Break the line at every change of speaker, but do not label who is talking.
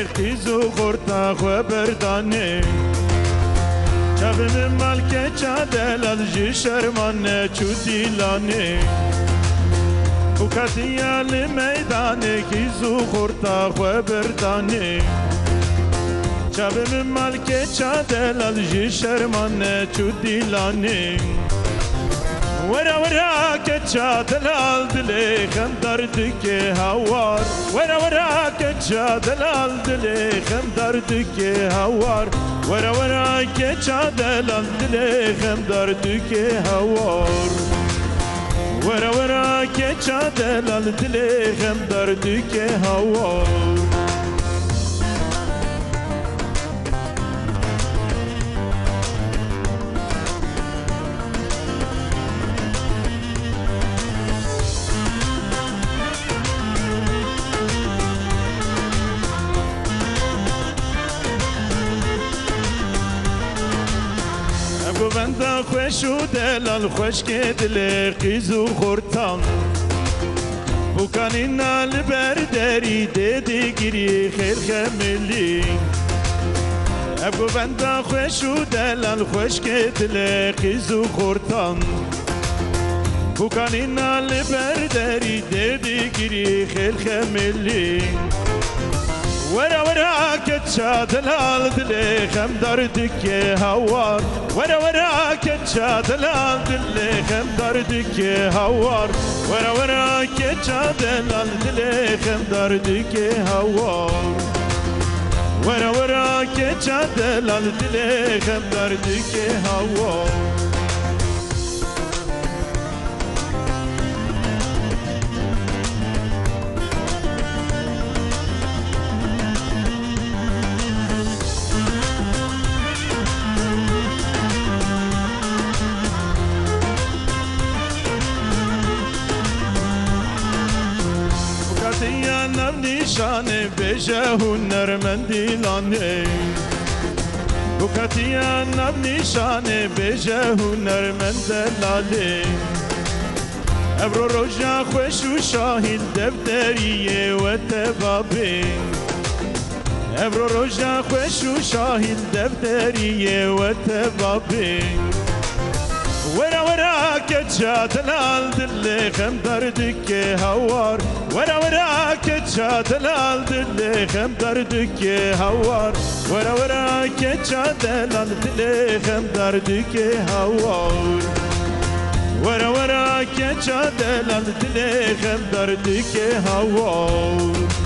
خیزو خورتا خو بردانه چاوم مالک چادل از شرمان چودی لانه بکاتیال میدان خیزو خورتا خو بردانه چاوم مالک چادل از شرمان چودی لانه ورا ورا كتشاد الالدلي خندردك هوار ورا ورا كتشاد الالدلي خندردك هوار ورا ورا كتشاد الالدلي خندردك هوار ورا ورا كتشاد الالدلي خندردك هوار بنده خوش و دلال خوش که دل قیزو خورتان بکنین نال برداری دیدی گیری خیر خملی ابو بنده خوش و دلال خوش که دل قیزو خورتان بکنین نال برداری دیدی گیری خیر خملی ورا ورا كتشاد الالدلي خم دردك هوار ورا ورا كتشاد الالدلي خم دردك هوار ورا ورا كتشاد الالدلي خم دردك هوار ورا ورا كتشاد الالدلي خم دردك هوار يا نبني شاني بيجه هنرمندي لاني بكاتي يا نبني شاني بيجه هنرمند لالي ابرو رجا خوش وشاهد دفتريه وتبابي ابرو رجا خوش وشاهد دفتريه وتبابي ورا ورا كتشاد الالدلي خم دردك هوار ورا ورا كتشاد الالدلي خم دردك هوار ورا ورا كتشاد الالدلي خم دردك هوار ورا ورا كتشاد الالدلي خم دردك هوار